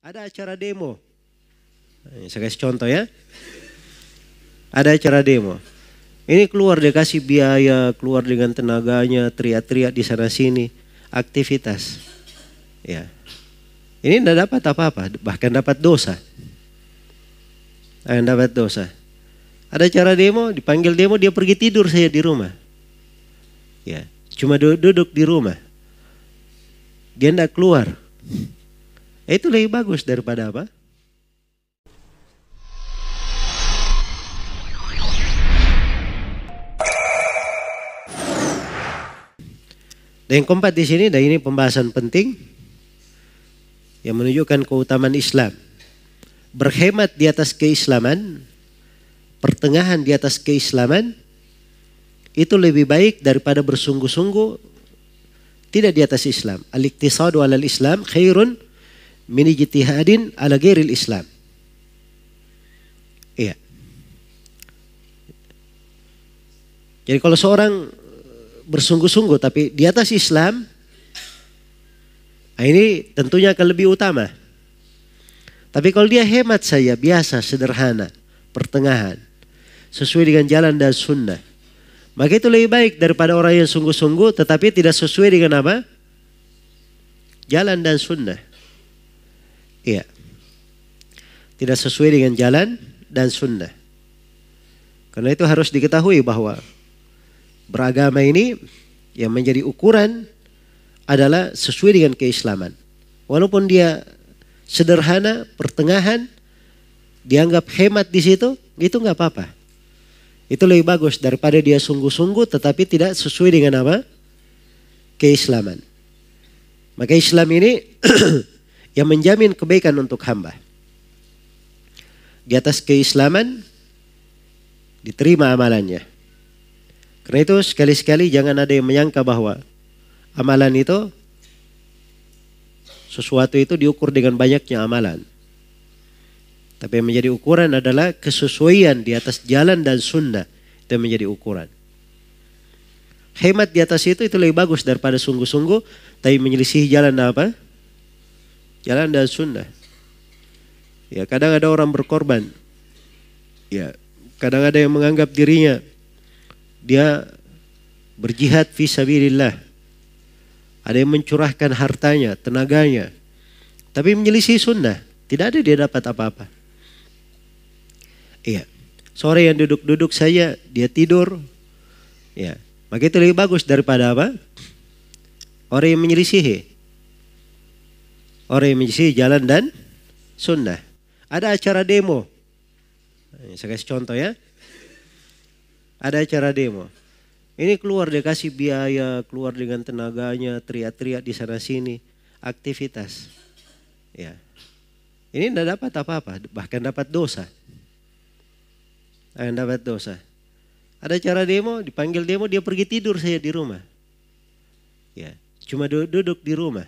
Ada acara demo. Saya kasih contoh ya. Ada acara demo. Ini keluar dia kasih biaya, keluar dengan tenaganya, teriak-teriak di sana sini, aktivitas. Ya. Ini tidak dapat apa-apa, bahkan dapat dosa. Dapat dosa. Ada acara demo, dipanggil demo, dia pergi tidur saja di rumah. Ya, cuma duduk di rumah. Dia tidak keluar. Itu lebih bagus daripada apa? Dan yang keempat di sini, dan ini pembahasan penting yang menunjukkan keutamaan Islam. Berhemat di atas keislaman, pertengahan di atas keislaman, itu lebih baik daripada bersungguh-sungguh tidak di atas Islam. Al-iqtisadu alal Islam khairun min ijtihadin ala ghairil Islam. Iya. Jadi kalau seorang bersungguh-sungguh tapi di atas Islam, ini tentunya akan lebih utama. Tapi kalau dia hemat saja, biasa, sederhana, pertengahan, sesuai dengan jalan dan sunnah, maka itu lebih baik daripada orang yang sungguh-sungguh tetapi tidak sesuai dengan apa? Jalan dan sunnah. Iya. Tidak sesuai dengan jalan dan sunnah. Karena itu harus diketahui bahwa beragama ini yang menjadi ukuran adalah sesuai dengan keislaman. Walaupun dia sederhana, pertengahan, dianggap hemat di situ, itu nggak apa-apa. Itu lebih bagus daripada dia sungguh-sungguh tetapi tidak sesuai dengan apa? Keislaman. Maka Islam ini yang menjamin kebaikan untuk hamba. Di atas keislaman diterima amalannya. Karena itu sekali-sekali jangan ada yang menyangka bahwa amalan itu, sesuatu itu diukur dengan banyaknya amalan. Tapi yang menjadi ukuran adalah kesesuaian di atas jalan dan sunnah. Itu yang menjadi ukuran. Hemat di atas itu lebih bagus daripada sungguh-sungguh tapi menyelisihi jalan apa? Jalan dan sunnah. Ya, kadang ada orang berkorban. Ya, kadang ada yang menganggap dirinya dia berjihad fi sabilillah. Ada yang mencurahkan hartanya, tenaganya, tapi menyelisih sunnah. Tidak ada dia dapat apa-apa. Iya. Sore yang duduk-duduk saja, dia tidur. Ya. Maka itu lebih bagus daripada apa? Orang yang menyelisihi. Orang yang menyelisihi jalan dan sunnah. Ada acara demo. Saya kasih contoh ya. Ada acara demo. Ini keluar dia kasih biaya, keluar dengan tenaganya, teriak-teriak di sana sini, aktivitas. Ya. Ini tidak dapat apa-apa, bahkan dapat dosa. Dapat dosa. Ada acara demo, dipanggil demo, dia pergi tidur saja di rumah. Ya, cuma duduk di rumah.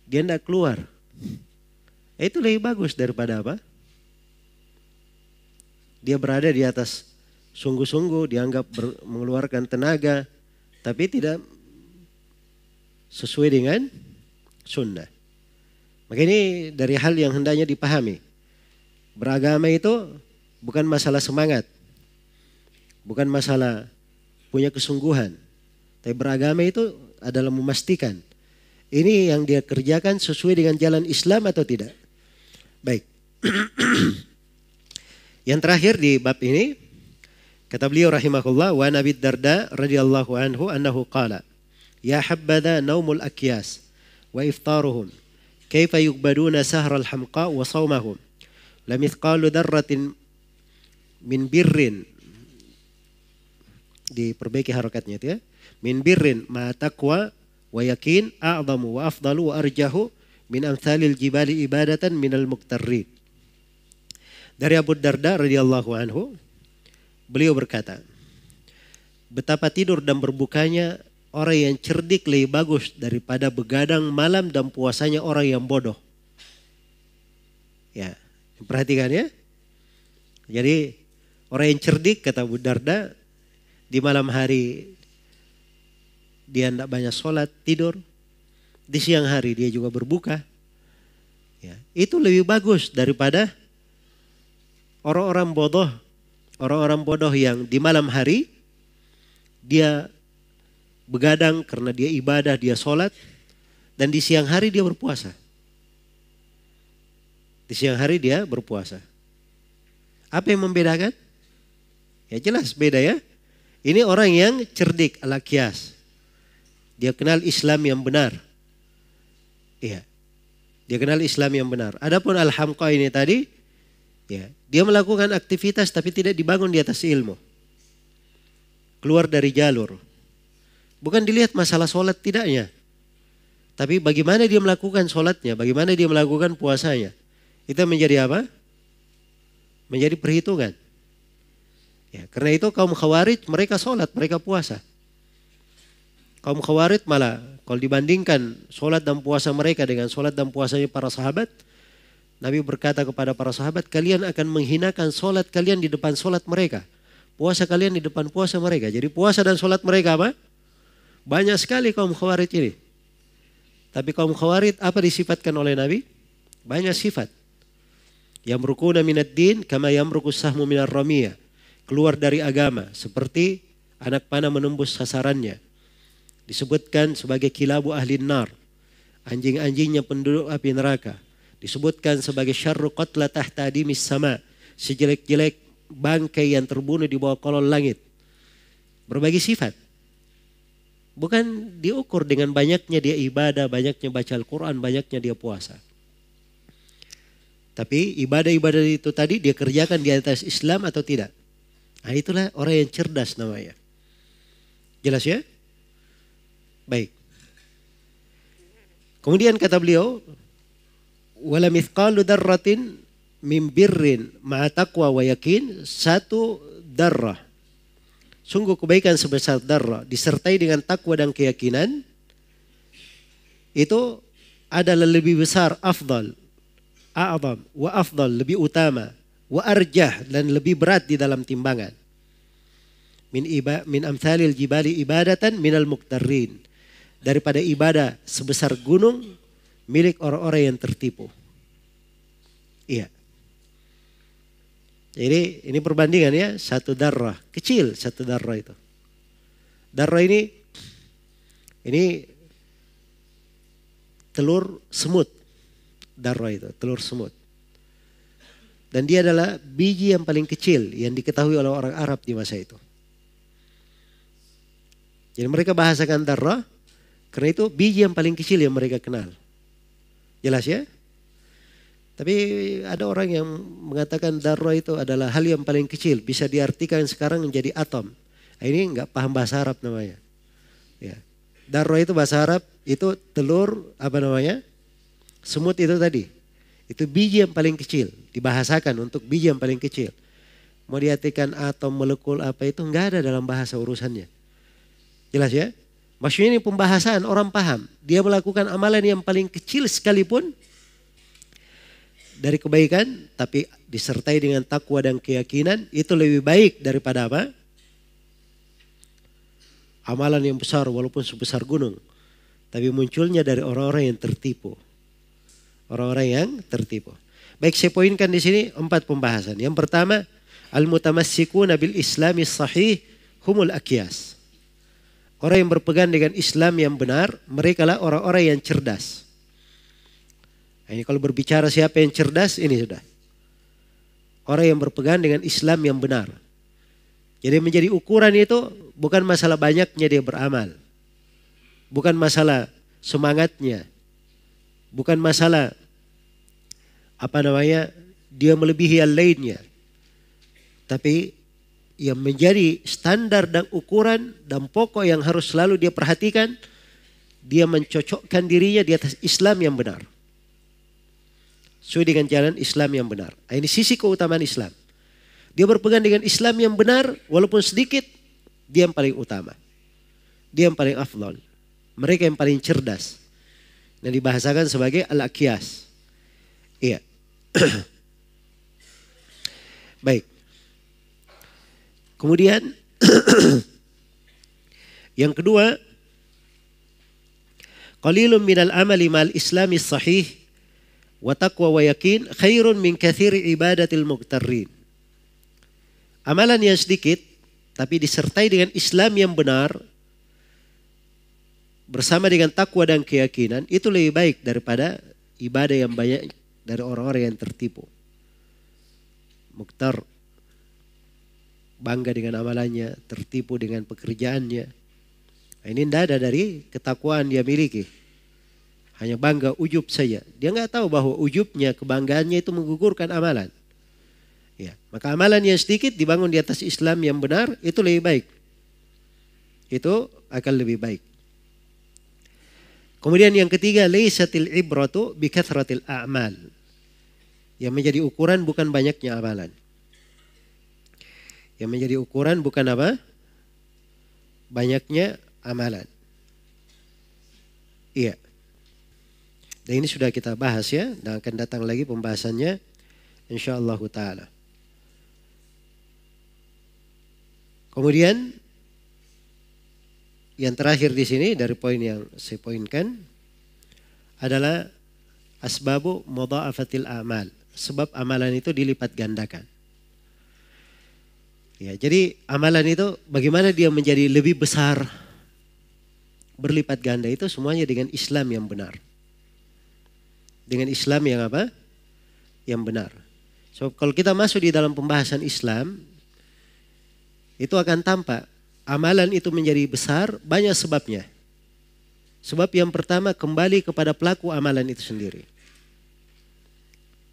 Dia tidak keluar. Itu lebih bagus daripada apa? Dia berada di atas sungguh-sungguh, dianggap mengeluarkan tenaga, tapi tidak sesuai dengan sunnah. Maka ini dari hal yang hendaknya dipahami. Beragama itu bukan masalah semangat, bukan masalah punya kesungguhan. Tapi beragama itu adalah memastikan ini yang dia kerjakan sesuai dengan jalan Islam atau tidak. Baik. Yang terakhir di bab ini, kata beliau rahimahullah, wa Nabi Darda radhiyallahu anhu annahu qala, ya habbadha naumul akyas wa iftaruhum, kaifa yugbaduna sahral hamqa wa sawmahum, lam ithqalu darratin min birrin, diperbaiki harakatnya itu ya, min birrin ma taqwa wa yakin a'zamu wa afdalu wa arjahu min amthalil jibali ibadatan minal muqtarrin. Dari Abu Darda radhiyallahu anhu, beliau berkata, betapa tidur dan berbukanya orang yang cerdik lebih bagus daripada begadang malam dan puasanya orang yang bodoh. Ya, perhatikan ya. Jadi orang yang cerdik, kata Abu Darda, di malam hari dia tidak banyak sholat, tidur. Di siang hari dia juga berbuka. Ya, itu lebih bagus daripada orang-orang bodoh yang di malam hari dia begadang karena dia ibadah, dia sholat, dan di siang hari dia berpuasa. Di siang hari dia berpuasa. Apa yang membedakan? Ya jelas beda ya. Ini orang yang cerdik, al-akyas. Dia kenal Islam yang benar. Iya. Dia kenal Islam yang benar. Adapun al-hamqa ini tadi, ya, dia melakukan aktivitas tapi tidak dibangun di atas ilmu. Keluar dari jalur. Bukan dilihat masalah sholat tidaknya. Tapi bagaimana dia melakukan sholatnya, bagaimana dia melakukan puasanya. Itu menjadi apa? Menjadi perhitungan. Ya, karena itu kaum Khawarij mereka sholat, mereka puasa. Kaum Khawarij malah kalau dibandingkan sholat dan puasa mereka dengan sholat dan puasanya para sahabat, Nabi berkata kepada para sahabat, kalian akan menghinakan sholat kalian di depan sholat mereka. Puasa kalian di depan puasa mereka. Jadi puasa dan sholat mereka apa? Banyak sekali kaum Khawarij ini. Tapi kaum Khawarij apa disifatkan oleh Nabi? Banyak sifat. Yamrukuna minad din kama yamrukus sahmu minar ramiyah. Keluar dari agama seperti anak panah menembus sasarannya. Disebutkan sebagai kilabu ahli nar, anjing-anjingnya penduduk api neraka. Disebutkan sebagai syarru qatla tahta adimis sama, sejelek-jelek bangkai yang terbunuh di bawah kolong langit. Berbagai sifat. Bukan diukur dengan banyaknya dia ibadah, banyaknya baca Al-Quran, banyaknya dia puasa. Tapi ibadah-ibadah itu tadi dia kerjakan di atas Islam atau tidak. Nah itulah orang yang cerdas namanya. Jelas ya? Baik. Kemudian kata beliau, wala mithqalu darratin min birrin ma'a taqwa wa yakin, satu darrah. Sungguh kebaikan sebesar darrah disertai dengan takwa dan keyakinan itu adalah lebih besar, afdal, a'zam wa afdal, lebih utama, wa arjah, dan lebih berat di dalam timbangan. Min amthalil jibali ibadatan minal muqtarrin, daripada ibadah sebesar gunung milik orang-orang yang tertipu. Iya. Jadi ini perbandingan ya, satu darrah, kecil satu darrah itu. Darrah ini telur semut. Darrah itu, telur semut. Dan dia adalah biji yang paling kecil yang diketahui oleh orang Arab di masa itu. Jadi mereka bahasakan darrah karena itu biji yang paling kecil yang mereka kenal. Jelas ya? Tapi ada orang yang mengatakan darrah itu adalah hal yang paling kecil. Bisa diartikan sekarang menjadi atom. Nah, ini enggak paham bahasa Arab namanya. Ya. Darrah itu bahasa Arab itu telur apa namanya? Semut itu tadi. Itu biji yang paling kecil. Dibahasakan untuk biji yang paling kecil. Mau diartikan atom, molekul apa itu enggak ada dalam bahasa urusannya. Jelas ya? Maksudnya ini pembahasan orang paham. Dia melakukan amalan yang paling kecil sekalipun dari kebaikan, tapi disertai dengan takwa dan keyakinan, itu lebih baik daripada apa? Amalan yang besar walaupun sebesar gunung, tapi munculnya dari orang-orang yang tertipu. Orang-orang yang tertipu. Baik, saya poinkan di sini 4 pembahasan. Yang pertama, al-mutamassikuna bil islami sahih humul akyas. Orang yang berpegang dengan Islam yang benar, mereka lah orang-orang yang cerdas. Ini kalau berbicara siapa yang cerdas, ini sudah. Orang yang berpegang dengan Islam yang benar. Jadi menjadi ukuran itu bukan masalah banyaknya dia beramal. Bukan masalah semangatnya. Bukan masalah dia melebihi yang lainnya. Tapi yang menjadi standar dan ukuran dan pokok yang harus selalu dia perhatikan, dia mencocokkan dirinya di atas Islam yang benar. Sesuai dengan jalan Islam yang benar. Ini sisi keutamaan Islam. Dia berpegang dengan Islam yang benar, walaupun sedikit, dia yang paling utama. Dia yang paling afdal. Mereka yang paling cerdas. Yang dibahasakan sebagai al-akyas. Iya. Baik. Kemudian, yang kedua, qalilun minal amali mal islami sahih wa taqwa wa yakin khairun min katsiri ibadatil muqtarrin. Amalan yang sedikit tapi disertai dengan Islam yang benar bersama dengan takwa dan keyakinan itu lebih baik daripada ibadah yang banyak dari orang-orang yang tertipu. Muqtar, bangga dengan amalannya, tertipu dengan pekerjaannya. Nah, ini tidak ada dari ketakwaan dia miliki. Hanya bangga, ujub saja. Dia nggak tahu bahwa ujubnya, kebanggaannya itu menggugurkan amalan. Ya, maka amalan yang sedikit dibangun di atas Islam yang benar itu lebih baik. Itu akan lebih baik. Kemudian yang ketiga, laisatil ibratu bi kathratil a'mal. Yang menjadi ukuran bukan banyaknya amalan. Yang menjadi ukuran bukan apa? Banyaknya amalan. Iya. Dan ini sudah kita bahas ya, dan akan datang lagi pembahasannya insyaallah taala. Kemudian yang terakhir di sini dari poin yang saya poinkan adalah asbabu mudha'afatil a'mal. Sebab amalan itu dilipat gandakan. Ya, jadi amalan itu bagaimana dia menjadi lebih besar, berlipat ganda itu semuanya dengan Islam yang benar. Dengan Islam yang apa? Yang benar. So, kalau kita masuk di dalam pembahasan Islam, itu akan tampak amalan itu menjadi besar banyak sebabnya. Sebab yang pertama kembali kepada pelaku amalan itu sendiri.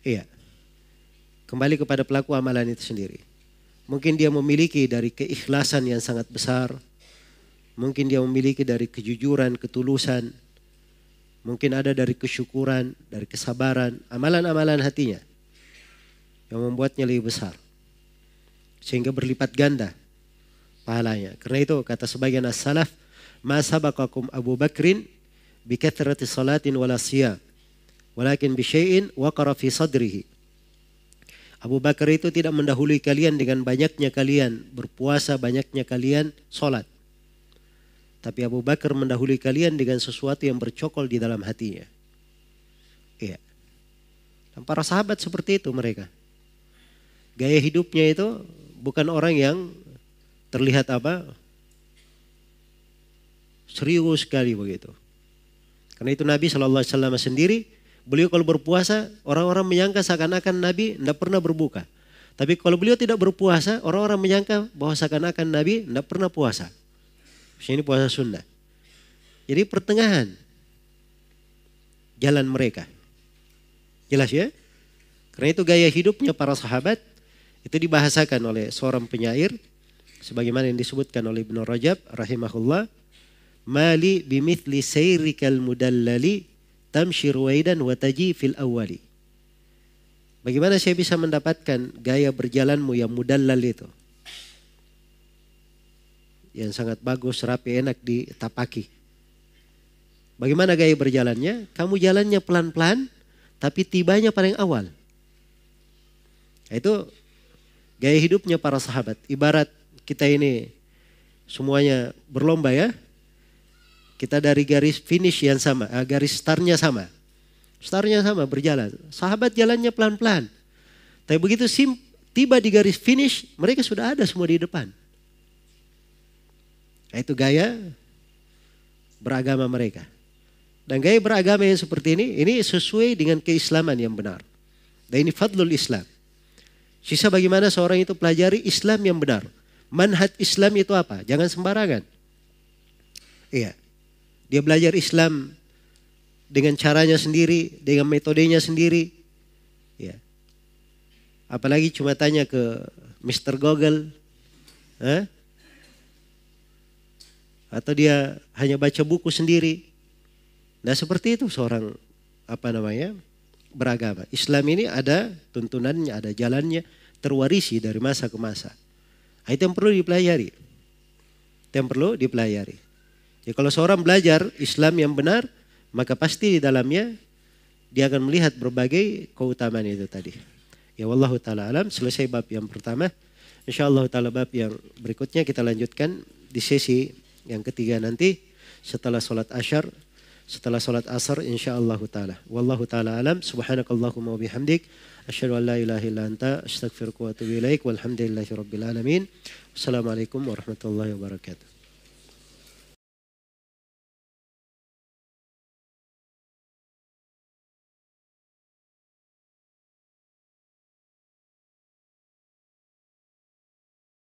Iya. Kembali kepada pelaku amalan itu sendiri. Mungkin dia memiliki dari keikhlasan yang sangat besar. Mungkin dia memiliki dari kejujuran, ketulusan. Mungkin ada dari kesyukuran, dari kesabaran. Amalan-amalan hatinya yang membuatnya lebih besar. Sehingga berlipat ganda pahalanya. Karena itu kata sebagian as-salaf, ma sabaqakum Abu Bakrin bi kathrati salatin wala siyam, walakin bi syai'in waqara fi sadrihi. Abu Bakar itu tidak mendahului kalian dengan banyaknya kalian berpuasa, banyaknya kalian sholat. Tapi Abu Bakar mendahului kalian dengan sesuatu yang bercokol di dalam hatinya. Iya. Dan para sahabat seperti itu mereka. Gaya hidupnya itu bukan orang yang terlihat apa? Serius sekali begitu. Karena itu Nabi SAW sendiri, beliau kalau berpuasa, orang-orang menyangka seakan-akan Nabi tidak pernah berbuka. Tapi kalau beliau tidak berpuasa, orang-orang menyangka bahwa seakan-akan Nabi tidak pernah puasa. Ini puasa sunnah. Jadi pertengahan jalan mereka. Jelas ya? Karena itu gaya hidupnya para sahabat itu dibahasakan oleh seorang penyair. Sebagaimana yang disebutkan oleh Ibnu Rajab rahimahullah. Mali bimithli sayrikal mudallali tamshi ruwaidan wa taji fil awwali. Bagaimana saya bisa mendapatkan gaya berjalanmu yang mudallal itu? Yang sangat bagus, rapi, enak ditapaki. Bagaimana gaya berjalannya? Kamu jalannya pelan-pelan, tapi tibanya paling awal. Itu gaya hidupnya para sahabat. Ibarat kita ini semuanya berlomba ya. Kita dari garis finish yang sama, garis startnya sama. Startnya sama berjalan. Sahabat jalannya pelan-pelan. Tapi begitu tiba di garis finish, mereka sudah ada semua di depan. Nah, itu gaya beragama mereka. Dan gaya beragama yang seperti ini sesuai dengan keislaman yang benar. Dan ini fadlul Islam. Sisa bagaimana seorang itu pelajari Islam yang benar. Manhaj Islam itu apa? Jangan sembarangan. Iya. Dia belajar Islam dengan caranya sendiri, dengan metodenya sendiri. Ya. Apalagi cuma tanya ke Mr. Google. Atau dia hanya baca buku sendiri. Nah seperti itu seorang beragama. Islam ini ada tuntunannya, ada jalannya, terwarisi dari masa ke masa. Nah, itu yang perlu dipelajari. Ya, kalau seorang belajar Islam yang benar, maka pasti di dalamnya dia akan melihat berbagai keutamaan itu tadi. Ya wallahu ta'ala alam, selesai bab yang pertama. InsyaAllah ta'ala bab yang berikutnya kita lanjutkan di sesi yang ketiga nanti setelah sholat asyar setelah sholat asar insyaallah taala. Wallahu taala alam. Subhanakallahumma wa bihamdik asyhadu an la ilaha illa anta astaghfiruka wa atubu ilaik. Walhamdulillahirabbil alamin. Wassalamualaikum warahmatullahi wabarakatuh.